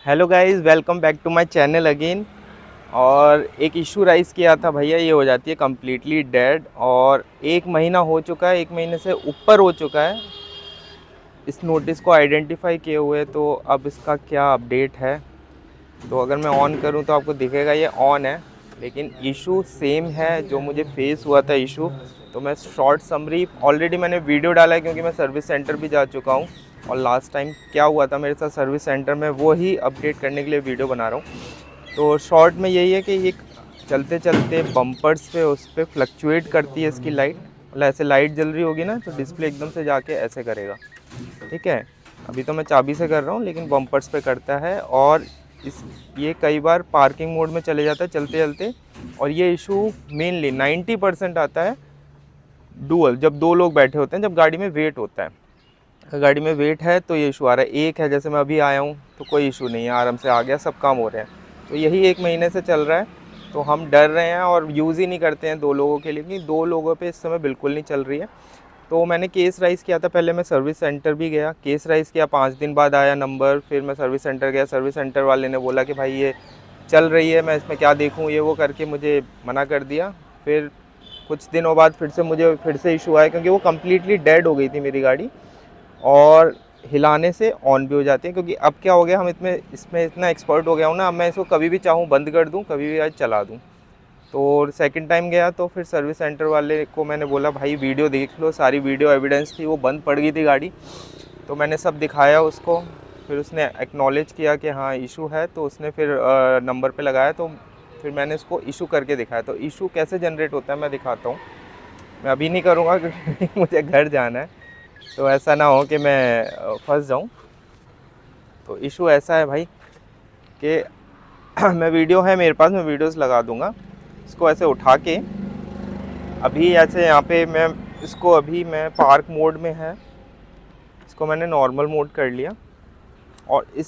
Hello guys, welcome back to my channel again. और एक issue rise किया था भैया, ये हो जाती है कम्प्लीटली डेड और 1 महीना हो चुका है, 1 महीने से ऊपर हो चुका है इस नोटिस को आइडेंटिफाई किए हुए। तो अब इसका क्या अपडेट है? तो अगर मैं ऑन करूं तो आपको दिखेगा ये ऑन है, लेकिन इशू सेम है जो मुझे फेस हुआ था इशू। तो मैं शॉर्ट समरी, ऑलरेडी मैंने वीडियो डाला है क्योंकि मैं सर्विस सेंटर भी जा चुका हूँ और लास्ट टाइम क्या हुआ था मेरे साथ सर्विस सेंटर में, वो ही अपडेट करने के लिए वीडियो बना रहा हूँ। तो शॉर्ट में यही है कि ये चलते चलते बम्पर्स पे उस पर फ्लक्चुएट करती है इसकी लाइट। मतलब ऐसे लाइट जल रही होगी ना तो डिस्प्ले एकदम से जाके ऐसे करेगा। ठीक है, अभी तो मैं चाबी से कर रहा हूँ लेकिन बम्पर्स पे करता है। और इस ये कई बार पार्किंग मोड में चले जाता है चलते चलते। और ये इशू मेनली 90% आता है डुअल, जब दो लोग बैठे होते हैं, जब गाड़ी में वेट होता है। अगर गाड़ी में वेट है तो ये इशू आ रहा है। एक है, जैसे मैं अभी आया हूँ तो कोई इशू नहीं है, आराम से आ गया, सब काम हो रहे हैं। तो यही 1 महीने से चल रहा है। तो हम डर रहे हैं और यूज़ ही नहीं करते हैं दो लोगों के लिए, क्योंकि दो लोगों पे इस समय बिल्कुल नहीं चल रही है। तो मैंने केस राइज़ किया था, पहले मैं सर्विस सेंटर भी गया, केस राइज़ किया, 5 दिन बाद आया नंबर। फिर मैं सर्विस सेंटर गया, सर्विस सेंटर वाले ने बोला कि भाई ये चल रही है, मैं इसमें क्या देखूँ, ये वो करके मुझे मना कर दिया। फिर कुछ दिनों बाद फिर से मुझे फिर से इशू आया, क्योंकि वो कम्प्लीटली डेड हो गई थी मेरी गाड़ी और हिलाने से ऑन भी हो जाती है। क्योंकि अब क्या हो गया, हम इसमें इतना एक्सपर्ट हो गया हूँ ना, अब मैं इसको कभी भी चाहूँ बंद कर दूँ, कभी भी आज चला दूँ। तो सेकंड टाइम गया तो फिर सर्विस सेंटर वाले को मैंने बोला भाई वीडियो देख लो, सारी वीडियो एविडेंस थी, वो बंद पड़ गई थी गाड़ी। तो मैंने सब दिखाया उसको। फिर उसने एक्नॉलेज किया कि हाँ इशू है, तो उसने फिर नंबर पे लगाया। तो फिर मैंने उसको इशू करके दिखाया। तो इशू कैसे जनरेट होता है मैं दिखाता हूँ। मैं अभी नहीं करूँगा क्योंकि मुझे घर जाना है, तो ऐसा ना हो कि मैं फंस जाऊँ। तो इशू ऐसा है भाई कि मैं वीडियो है मेरे पास, मैं वीडियोस लगा दूंगा। इसको ऐसे उठा के अभी ऐसे यहाँ पे मैं इसको, अभी मैं पार्क मोड में है, इसको मैंने नॉर्मल मोड कर लिया। और इस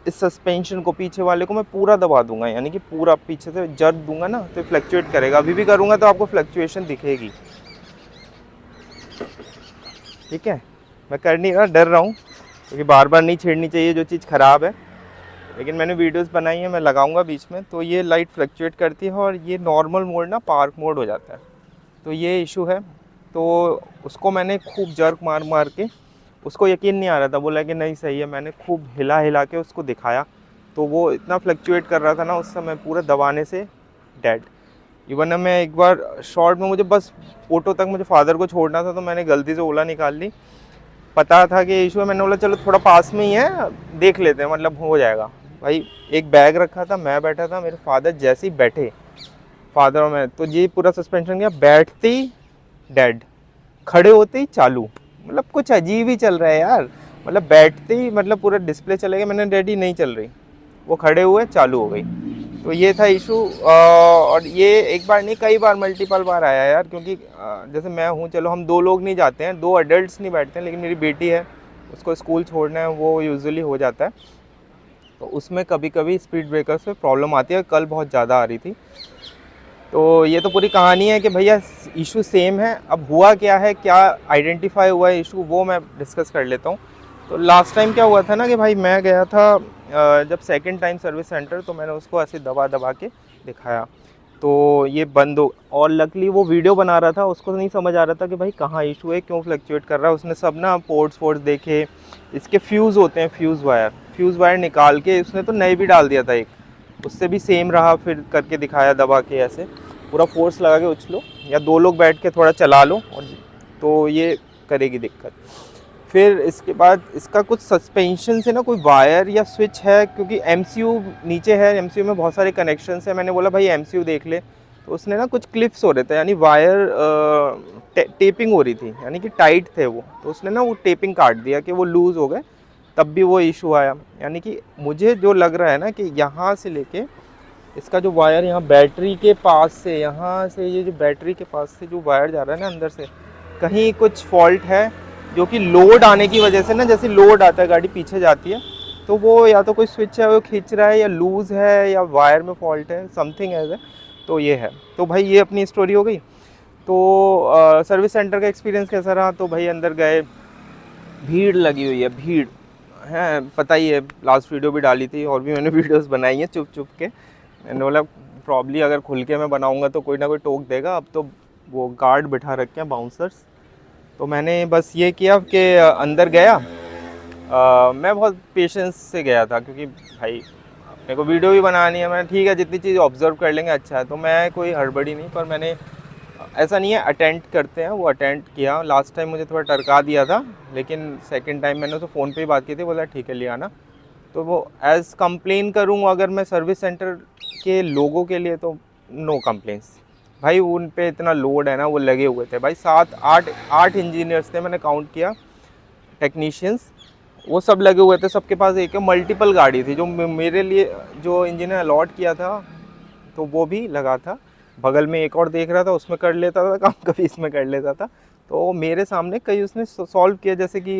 सस्पेंशन को, पीछे वाले को मैं पूरा दबा दूंगा, यानी कि पूरा पीछे से जर्क दूंगा ना तो फ्लक्चुएट करेगा। अभी भी करूँगा तो आपको फ्लक्चुएशन दिखेगी। ठीक है, मैं कर नहीं रहा, डर रहा हूँ क्योंकि बार बार नहीं छेड़नी चाहिए जो चीज़ ख़राब है। लेकिन मैंने वीडियोस बनाई है, मैं लगाऊंगा बीच में। तो ये लाइट फ्लक्चुएट करती है और ये नॉर्मल मोड ना पार्क मोड हो जाता है। तो ये इशू है। तो उसको मैंने खूब जर्क मार मार के, उसको यकीन नहीं आ रहा था, बोला कि नहीं सही है, मैंने खूब हिला हिला के उसको दिखाया। तो वो इतना फ्लक्चुएट कर रहा था ना उस समय, पूरा दबाने से डेड। इवन मैं एक बार शॉर्ट में, मुझे बस ऑटो तक मुझे फादर को छोड़ना था, तो मैंने गलती से ओला निकाल ली। पता था कि इशू है, मैंने बोला चलो थोड़ा पास में ही है, देख लेते हैं, मतलब हो जाएगा। भाई एक बैग रखा था, मैं बैठा था, मेरे फादर जैसे ही बैठे, फादर और मैं, तो ये पूरा सस्पेंशन गया, बैठते ही डेड, खड़े होते ही चालू। मतलब कुछ अजीब ही चल रहा है यार। मतलब बैठते ही मतलब पूरा डिस्प्ले चला गया, मैंने डैडी नहीं चल रही, वो खड़े हुए चालू हो गई। तो ये था इशू। और ये एक बार नहीं, कई बार, मल्टीपल बार आया यार। क्योंकि जैसे मैं हूँ, चलो हम दो लोग नहीं जाते हैं, दो अडल्ट्स नहीं बैठते हैं, लेकिन मेरी बेटी है, उसको स्कूल छोड़ना है, वो यूजुअली हो जाता है। तो उसमें कभी कभी स्पीड ब्रेकर्स पे प्रॉब्लम आती है, कल बहुत ज़्यादा आ रही थी। तो ये तो पूरी कहानी है कि भैया इशू सेम है। अब हुआ क्या है, क्या आइडेंटिफाई हुआ है इशू, वो मैं डिस्कस कर लेता हूँ। तो लास्ट टाइम क्या हुआ था ना कि भाई मैं गया था जब सेकंड टाइम सर्विस सेंटर, तो मैंने उसको ऐसे दबा दबा के दिखाया। तो ये बंद हो, और लकली वो वीडियो बना रहा था, उसको नहीं समझ आ रहा था कि भाई कहाँ इशू है, क्यों फ्लक्चुएट कर रहा है। उसने सब ना पोर्ट्स वोर्ट्स देखे, इसके फ्यूज़ होते हैं, फ्यूज़ वायर निकाल के उसने तो नए भी डाल दिया था एक, उससे भी सेम रहा। फिर करके दिखाया दबा के, ऐसे पूरा फोर्स लगा के उछलो या दो लोग बैठ के थोड़ा चला लो, और तो ये करेगी दिक्कत। फिर इसके बाद इसका कुछ सस्पेंशन से ना कोई वायर या स्विच है, क्योंकि एमसीयू नीचे है, एमसीयू में बहुत सारे कनेक्शंस है। मैंने बोला भाई एमसीयू देख ले, तो उसने ना कुछ क्लिप्स हो रहे थे, यानी वायर टेपिंग हो रही थी, यानी कि टाइट थे वो, तो उसने ना वो टेपिंग काट दिया कि वो लूज़ हो गए, तब भी वो इशू आया। यानी कि मुझे जो लग रहा है ना कि यहाँ से लेके इसका जो वायर, यहाँ बैटरी के पास से, यहाँ से ये जो बैटरी के पास से जो वायर जा रहा है ना अंदर से, कहीं कुछ फॉल्ट है। जो कि लोड आने की वजह से ना, जैसे लोड आता है गाड़ी पीछे जाती है, तो वो या तो कोई स्विच है वो खींच रहा है, या लूज़ है, या वायर में फॉल्ट है, समथिंग एज है। तो ये है। तो भाई ये अपनी स्टोरी हो गई। तो सर्विस सेंटर का एक्सपीरियंस कैसा रहा? तो भाई अंदर गए, भीड़ लगी हुई है, भीड़, है, पता ही है, लास्ट वीडियो भी डाली थी और भी मैंने वीडियोस बनाई हैं चुप चुप के। मैंने बोला प्रॉब्ली अगर खुल के मैं बनाऊंगा तो कोई ना कोई टोक देगा। अब तो वो गार्ड बिठा रखे हैं, बाउंसर्स। तो मैंने बस ये किया कि अंदर गया। मैं बहुत पेशेंस से गया था क्योंकि भाई मेरे को वीडियो भी बनानी है। मैं ठीक है, जितनी चीज़ ऑब्जर्व कर लेंगे अच्छा है, तो मैं कोई हड़बड़ी नहीं। पर मैंने ऐसा नहीं है, अटेंड करते हैं, वो अटेंड किया। लास्ट टाइम मुझे थोड़ा टरका दिया था, लेकिन सेकंड टाइम मैंने तो फ़ोन पे ही बात की थी, बोला ठीक है ले आना। तो वो एज़ कंप्लेन करूँ अगर मैं सर्विस सेंटर के लोगों के लिए, तो नो कंप्लेंट्स भाई। उन पे इतना लोड है ना, वो लगे हुए थे भाई, 7 8 इंजीनियर्स थे, मैंने काउंट किया, टेक्नीशियंस। वो सब लगे हुए थे, सबके पास एक मल्टीपल गाड़ी थी। जो मेरे लिए जो इंजीनियर अलॉट किया था तो वो भी लगा था, बगल में एक और देख रहा था, उसमें कर लेता था काम, कभी इसमें कर लेता था। तो मेरे सामने कई उसने सॉल्व किया, जैसे कि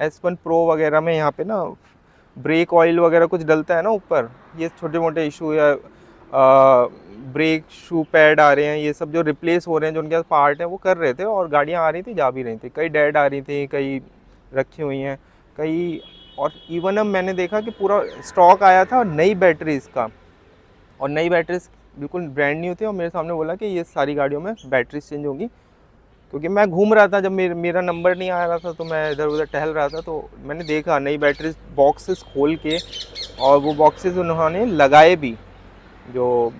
S1 Pro वगैरह में यहाँ पे ना ब्रेक ऑयल वगैरह कुछ डलता है ना ऊपर, ये छोटे मोटे इशू, या ब्रेक शू पैड आ रहे हैं, ये सब जो रिप्लेस हो रहे हैं, जो उनके पास पार्ट है, वो कर रहे थे। और गाड़ियाँ आ रही थी, जा भी रही थी, कई डेड आ रही थी, कई रखी हुई हैं, कई। और इवन अब मैंने देखा कि पूरा स्टॉक आया था नई बैटरीज का, और नई बैटरीज बिल्कुल ब्रांड न्यू थी। और मेरे सामने बोला कि ये सारी गाड़ियों में बैटरीज चेंज होंगी। क्योंकि मैं घूम रहा था, जब मेरा नंबर नहीं आ रहा था, तो मैं इधर उधर टहल रहा था, तो मैंने देखा नई बैटरीज बॉक्सेस खोल के, और वो बॉक्सेस उन्होंने लगाए भी, जो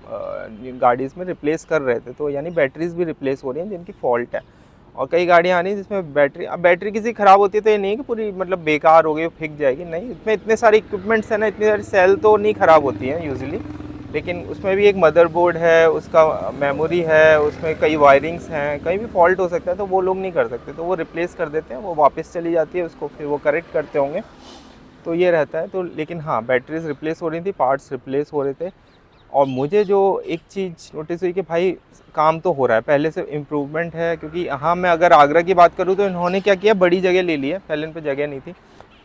गाड़ीज़ में रिप्लेस कर रहे थे। तो यानी बैटरीज भी रिप्लेस हो रही हैं जिनकी फ़ॉल्ट है। और कई गाड़ियाँ आ रही हैं जिसमें बैटरी, अब बैटरी किसी ख़राब होती है तो ये नहीं कि पूरी मतलब बेकार हो गई, फेंक जाएगी, नहीं। इसमें इतने सारे इक्विपमेंट्स हैं ना, इतनी सारी सेल तो नहीं ख़राब होती हैं यूजुअली, लेकिन उसमें भी एक मदरबोर्ड है, उसका मेमोरी है, उसमें कई वायरिंग्स हैं, कहीं भी फॉल्ट हो सकता है, तो वो लोग नहीं कर सकते, तो वो रिप्लेस कर देते हैं, वो वापस चली जाती है, उसको फिर वो करेक्ट करते होंगे। तो ये रहता है। तो लेकिन हाँ, बैटरीज रिप्लेस हो रही थी, पार्ट्स रिप्लेस हो रहे थे। और मुझे जो एक चीज़ नोटिस हुई कि भाई काम तो हो रहा है, पहले से इम्प्रूवमेंट है। क्योंकि हाँ, मैं अगर आगरा की बात करूँ तो इन्होंने क्या किया, बड़ी जगह ले ली है, पहले इन पर जगह नहीं थी,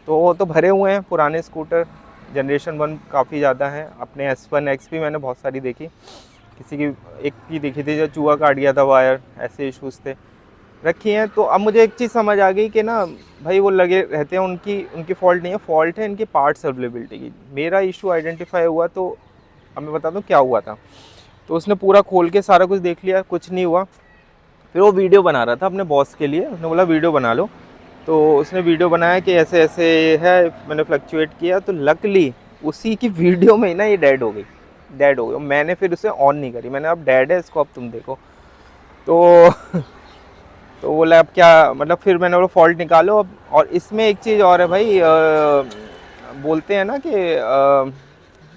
तो वो तो भरे हुए हैं पुराने स्कूटर। जनरेशन 1 काफ़ी ज़्यादा है, अपने S1X भी मैंने बहुत सारी देखी, किसी की एक की देखी थी जो चूहा काट गया था वायर, ऐसे इश्यूज़ थे, रखी हैं। तो अब मुझे एक चीज़ समझ आ गई कि ना भाई, वो लगे रहते हैं, उनकी उनकी फ़ॉल्ट नहीं है, फ़ॉल्ट है इनकी पार्ट्स अवेलेबिलिटी की। मेरा इशू आइडेंटिफाई हुआ, तो अब मैं बता दूँ क्या हुआ था। तो उसने पूरा खोल के सारा कुछ देख लिया, कुछ नहीं हुआ। फिर वो वीडियो बना रहा था अपने बॉस के लिए, उसने बोला वीडियो बना लो। तो उसने वीडियो बनाया कि ऐसे ऐसे है, मैंने फ्लक्चुएट किया। तो लकली उसी की वीडियो में ही ना ये डेड हो गई, डेड हो गई। मैंने फिर उसे ऑन नहीं करी, मैंने अब डेड है, इसको अब तुम देखो। तो तो बोला अब क्या मतलब, फिर मैंने बोला फॉल्ट निकालो अब। और इसमें एक चीज़ और है भाई, बोलते हैं ना कि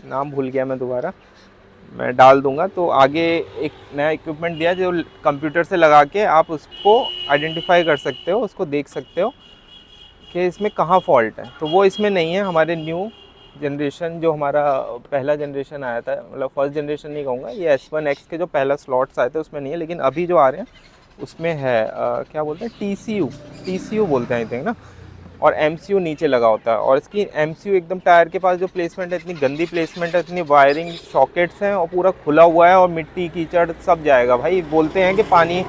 नाम भूल गया मैं, दोबारा मैं डाल दूंगा। तो आगे एक नया इक्विपमेंट दिया जो कंप्यूटर से लगा के आप उसको आइडेंटिफाई कर सकते हो, उसको देख सकते हो कि इसमें कहाँ फॉल्ट है। तो वो इसमें नहीं है। हमारे न्यू जनरेशन, जो हमारा पहला जनरेशन आया था, मतलब फर्स्ट जनरेशन नहीं कहूँगा, ये S1X के जो पहला स्लॉट्स आए थे उसमें नहीं है, लेकिन अभी जो आ रहे हैं उसमें है। क्या बोलते हैं, TCU बोलते हैं आई थिंक ना। और MCU नीचे लगा होता है, और इसकी MCU एकदम टायर के पास जो प्लेसमेंट है, इतनी गंदी प्लेसमेंट है, इतनी वायरिंग सॉकेट्स हैं, और पूरा खुला हुआ है, और मिट्टी कीचड़ सब जाएगा भाई। बोलते हैं कि पानी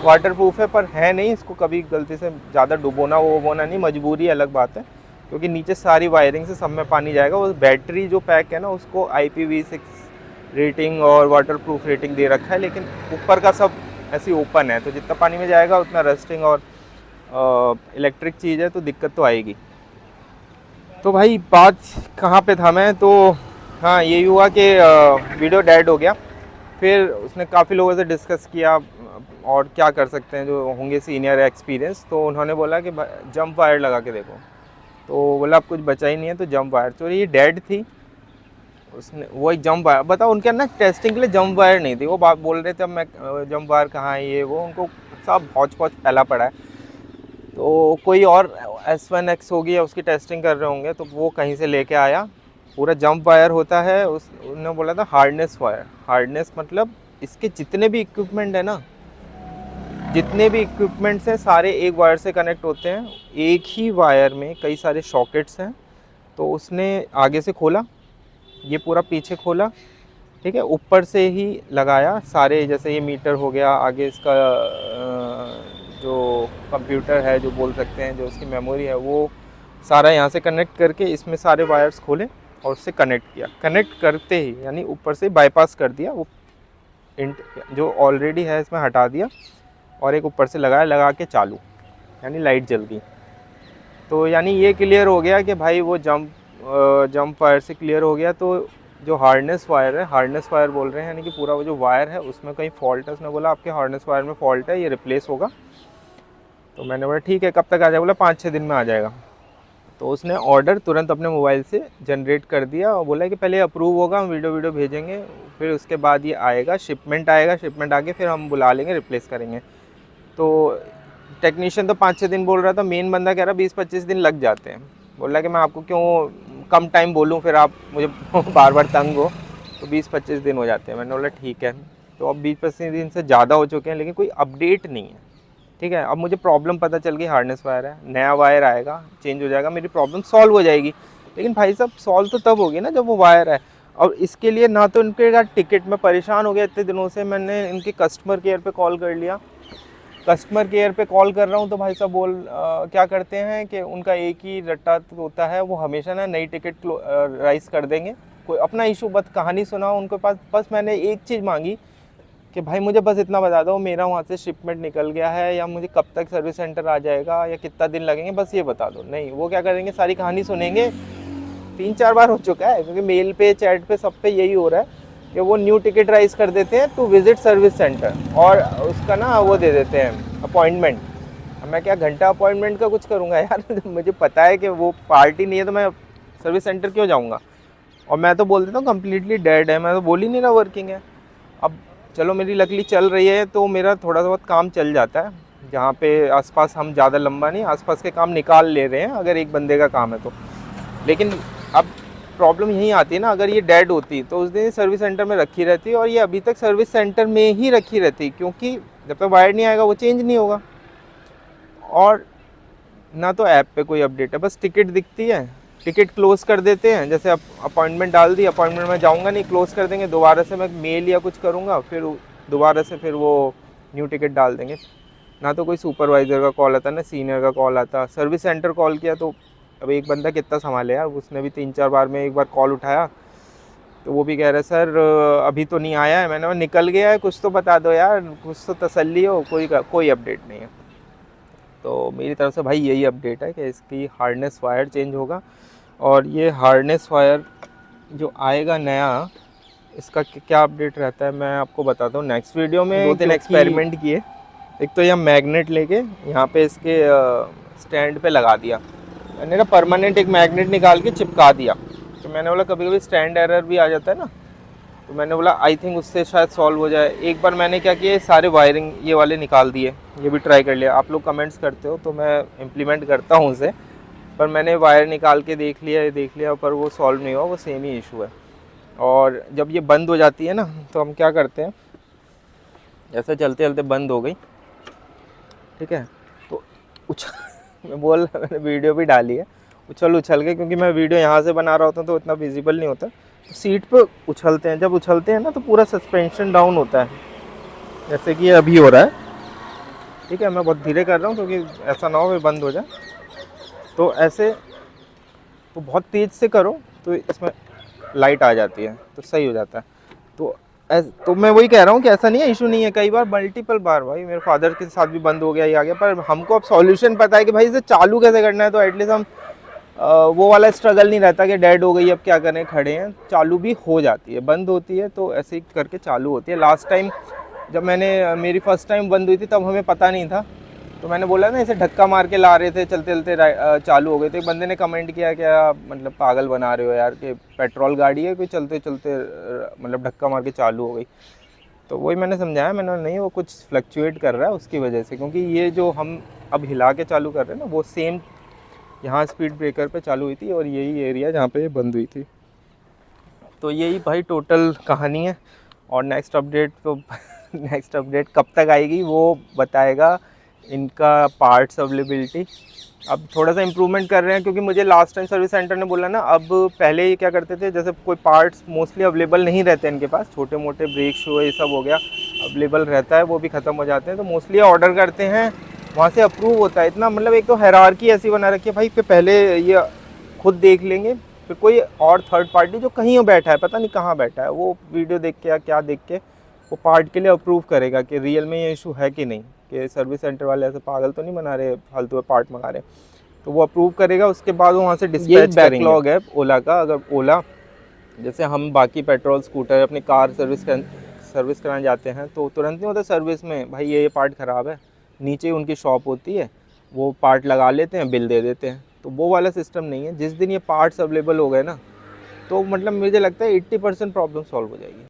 वाटर प्रूफ है, पर है नहीं। इसको कभी गलती से ज़्यादा डुबोना वो नहीं, मजबूरी अलग बात है, क्योंकि नीचे सारी वायरिंग से सब में पानी जाएगा। वो बैटरी जो पैक है ना, उसको IPv6 रेटिंग और वाटर प्रूफ रेटिंग दे रखा है, लेकिन ऊपर का सब ऐसे ओपन है, तो जितना पानी में जाएगा उतना रस्टिंग और इलेक्ट्रिक चीज़ है, तो दिक्कत तो आएगी। तो भाई बात कहाँ पे था मैं, तो हाँ, यही हुआ कि वीडियो डेड हो गया। फिर उसने काफ़ी लोगों से डिस्कस किया और क्या कर सकते हैं जो होंगे सीनियर एक्सपीरियंस। तो उन्होंने बोला कि जंप वायर लगा के देखो। तो बोला अब कुछ बचा ही नहीं है, तो जंप वायर, तो ये डेड थी। उसने वो एक जंप वायर बताओ, उनके अंदर टेस्टिंग के लिए जंप वायर नहीं थी। वो बात बोल रहे थे अब मैं जंप वायर कहाँ है, ये वो, उनको सब हौच पौच फैला पड़ा है। तो कोई और S1X होगी या उसकी टेस्टिंग कर रहे होंगे, तो वो कहीं से लेके आया। पूरा जंप वायर होता है, उस उन्होंने बोला था हार्डनेस वायर। हार्डनेस मतलब इसके जितने भी इक्विपमेंट है ना, जितने भी इक्विपमेंट्स हैं सारे एक वायर से कनेक्ट होते हैं। एक ही वायर में कई सारे सॉकेट्स हैं। तो उसने आगे से खोला, ये पूरा पीछे खोला, ठीक है, ऊपर से ही लगाया सारे। जैसे ये मीटर हो गया, आगे इसका जो कंप्यूटर है, जो बोल सकते हैं, जो उसकी मेमोरी है, वो सारा यहाँ से कनेक्ट करके इसमें सारे वायर्स खोले और उससे कनेक्ट किया। कनेक्ट करते ही यानी ऊपर से बाईपास कर दिया, वो इंट जो ऑलरेडी है इसमें हटा दिया और एक ऊपर से लगाया, लगा के चालू, यानी लाइट जल गई। तो यानी ये क्लियर हो गया कि भाई वो जंप वायर से क्लियर हो गया। तो जो हार्नेस वायर है, हार्नेस वायर बोल रहे हैं, यानी कि पूरा वो जो वायर है उसमें कहीं फॉल्ट है। उसने बोला आपके हार्नेस वायर में फॉल्ट है, ये रिप्लेस होगा। तो मैंने बोला ठीक है, कब तक आ जाएगा? बोला 5-6 दिन में आ जाएगा। तो उसने ऑर्डर तुरंत अपने मोबाइल से जनरेट कर दिया और बोला कि पहले अप्रूव होगा, हम वीडियो भेजेंगे, फिर उसके बाद ये आएगा, शिपमेंट आएगा, शिपमेंट आके फिर हम बुला लेंगे, रिप्लेस करेंगे। तो टेक्नीशियन तो 5-6 दिन बोल रहा था, मेन बंदा कह रहा 20-25 दिन लग जाते हैं। बोल रहा कि मैं आपको क्यों कम टाइम बोलूँ, फिर आप मुझे बार बार तंग हो। तो 20-25 दिन हो जाते हैं। मैंने बोला ठीक है। तो अब 20-25 दिन से ज़्यादा हो चुके हैं लेकिन कोई अपडेट नहीं है। ठीक है, अब मुझे प्रॉब्लम पता चल गई, हार्नेस वायर है, नया वायर आएगा, चेंज हो जाएगा, मेरी प्रॉब्लम सॉल्व हो जाएगी। लेकिन भाई साहब सॉल्व तो तब होगी ना जब वो वायर है। और इसके लिए ना तो इनके का टिकट, मैं परेशान हो गया इतने दिनों से, मैंने इनके कस्टमर केयर पे कॉल कर लिया। कस्टमर केयर पे कॉल कर रहा हूँ तो भाई साहब क्या करते हैं कि उनका एक ही रट्टा होता है, वो हमेशा ना नई टिकट राइज कर देंगे। कोई अपना इशू बस कहानी सुनाओ उनके पास। बस मैंने एक चीज़ मांगी कि भाई मुझे बस इतना बता दो मेरा वहाँ से शिपमेंट निकल गया है, या मुझे कब तक सर्विस सेंटर आ जाएगा, या कितना दिन लगेंगे, बस ये बता दो। नहीं, वो क्या करेंगे, सारी कहानी सुनेंगे। 3-4 बार हो चुका है, क्योंकि मेल पे, चैट पे, सब पे यही हो रहा है कि वो न्यू टिकट राइज कर देते हैं टू विजिट सर्विस सेंटर, और उसका ना वो दे देते हैं अपॉइंटमेंट। अब मैं क्या घंटा अपॉइंटमेंट का कुछ करूँगा यार मुझे पता है कि वो पार्टी नहीं है तो मैं सर्विस सेंटर क्यों जाऊँगा। और मैं तो बोल देता हूँ कम्प्लीटली डेड है, मैं तो बोल ही नहीं रहा वर्किंग है। अब चलो मेरी लकली चल रही है तो मेरा थोड़ा बहुत काम चल जाता है, जहाँ पे आसपास हम ज़्यादा लंबा नहीं, आसपास के काम निकाल ले रहे हैं अगर एक बंदे का काम है तो। लेकिन अब प्रॉब्लम यहीं आती है ना, अगर ये डेड होती तो उस दिन सर्विस सेंटर में रखी रहती, और ये अभी तक सर्विस सेंटर में ही रखी रहती, क्योंकि जब तक वायर नहीं आएगा वो चेंज नहीं होगा। और ना तो ऐप पे कोई अपडेट है, बस टिकट दिखती है, टिकट क्लोज़ कर देते हैं। जैसे अपॉइंटमेंट डाल दी, अपॉइंटमेंट में जाऊंगा नहीं, क्लोज़ कर देंगे, दोबारा से मैं मेल या कुछ करूँगा, फिर दोबारा से फिर वो न्यू टिकट डाल देंगे। ना तो कोई सुपरवाइज़र का कॉल आता, ना सीनियर का कॉल आता। सर्विस सेंटर कॉल किया तो अब एक बंदा कितना संभाले यार, उसने भी 3-4 बार में एक बार कॉल उठाया तो वो भी कह रहे सर अभी तो नहीं आया है। मैंने कहा निकल गया है, कुछ तो बता दो यार, कुछ तो तसल्ली हो। कोई अपडेट नहीं है। तो मेरी तरफ से भाई यही अपडेट है कि इसकी हार्नेस वायर चेंज होगा, और ये हार्नेस वायर जो आएगा नया, इसका क्या अपडेट रहता है मैं आपको बताता हूँ नेक्स्ट वीडियो में। 2-3 एक्सपेरिमेंट किए। एक तो यह मैग्नेट लेके यहाँ पे इसके स्टैंड पे लगा दिया, मैंने ना परमानेंट एक मैग्नेट निकाल के चिपका दिया। तो मैंने बोला कभी कभी स्टैंड एरर भी आ जाता है ना, तो मैंने बोला आई थिंक उससे शायद सॉल्व हो जाए। एक बार मैंने क्या किया, सारे वायरिंग ये वाले निकाल दिए, ये भी ट्राई कर लिया। आप लोग कमेंट्स करते हो तो मैं इम्प्लीमेंट करता हूँ उसे, पर मैंने वायर निकाल के देख लिया पर वो सॉल्व नहीं हुआ, वो सेम ही इशू है। और जब ये बंद हो जाती है ना तो हम क्या करते हैं, जैसे चलते चलते बंद हो गई, ठीक है, तो मैं बोल मैंने वीडियो भी डाली है, उछल के, क्योंकि मैं वीडियो यहाँ से बना रहा होता हूँ तो इतना विजिबल नहीं होता, तो सीट पे उछलते हैं। जब उछलते हैं ना तो पूरा सस्पेंशन डाउन होता है, जैसे कि ये अभी हो रहा है। ठीक है, मैं बहुत धीरे कर रहा हूँ क्योंकि ऐसा ना हो कि बंद हो जाए। तो ऐसे तो बहुत तेज़ से करो तो इसमें लाइट आ जाती है, तो सही हो जाता है। तो मैं वही कह रहा हूँ कि ऐसा नहीं है, इशू नहीं है। कई बार मल्टीपल बार भाई मेरे फादर के साथ भी बंद हो गया, ये आ गया, पर हमको अब सॉल्यूशन पता है कि भाई इसे चालू कैसे करना है। तो एटलीस्ट हम वो वाला स्ट्रगल नहीं रहता कि डेड हो गई अब क्या करें, खड़े हैं। चालू भी हो जाती है, बंद होती है तो ऐसे ही करके चालू होती है। लास्ट टाइम जब मेरी फर्स्ट टाइम बंद हुई थी तब हमें पता नहीं था, तो मैंने बोला ना इसे धक्का मार के ला रहे थे, चलते चलते चालू हो गए थे। बंदे ने कमेंट किया क्या मतलब पागल बना रहे हो यार, कि पेट्रोल गाड़ी है कोई चलते चलते मतलब धक्का मार के चालू हो गई। तो वही मैंने समझाया, मैंने नहीं वो कुछ फ्लक्चुएट कर रहा है उसकी वजह से, क्योंकि ये जो हम अब हिला के चालू कर रहे हैं ना वो सेम यहाँ स्पीड ब्रेकर पे चालू हुई थी और यही एरिया जहाँ पे ये बंद हुई थी। तो यही भाई टोटल कहानी है। और नेक्स्ट अपडेट तो नेक्स्ट अपडेट कब तक आएगी वो बताएगा इनका पार्ट्स अवेलेबिलिटी। अब थोड़ा सा इम्प्रूवमेंट कर रहे हैं, क्योंकि मुझे लास्ट टाइम सर्विस सेंटर ने बोला ना, अब पहले ये क्या करते थे, जैसे कोई पार्ट्स मोस्टली अवेलेबल नहीं रहते इनके पास, छोटे मोटे ब्रेक शू ये सब हो गया अवेलेबल रहता है, वो भी ख़त्म हो जाते हैं, तो मोस्टली ऑर्डर करते हैं वहाँ से अप्रूव होता है इतना, मतलब एक तो हायरार्की ऐसी बना रखी है भाई कि पहले ये खुद देख लेंगे, फिर कोई और थर्ड पार्टी जो कहीं बैठा है, पता नहीं कहाँ बैठा है, वो वीडियो देख के या क्या देख के वो पार्ट के लिए अप्रूव करेगा कि रियल में ये इशू है कि नहीं, कि सर्विस सेंटर वाले ऐसे पागल तो नहीं बना रहे, फालतू में पार्ट मंगा रहे। तो वो अप्रूव करेगा, उसके बाद वो वहाँ से डिस्पैच करेंगे। बैकलॉग है ओला का। अगर ओला जैसे हम बाकी पेट्रोल स्कूटर अपनी कार सर्विस कराने जाते हैं तो तुरंत नहीं होता सर्विस में, भाई ये पार्ट ख़राब है, नीचे ही उनकी शॉप होती है, वो पार्ट लगा लेते हैं, बिल दे देते हैं। तो वो वाला सिस्टम नहीं है। जिस दिन ये पार्ट्स अवेलेबल हो गए ना, तो मतलब मुझे लगता है 80% प्रॉब्लम सॉल्व हो जाएगी।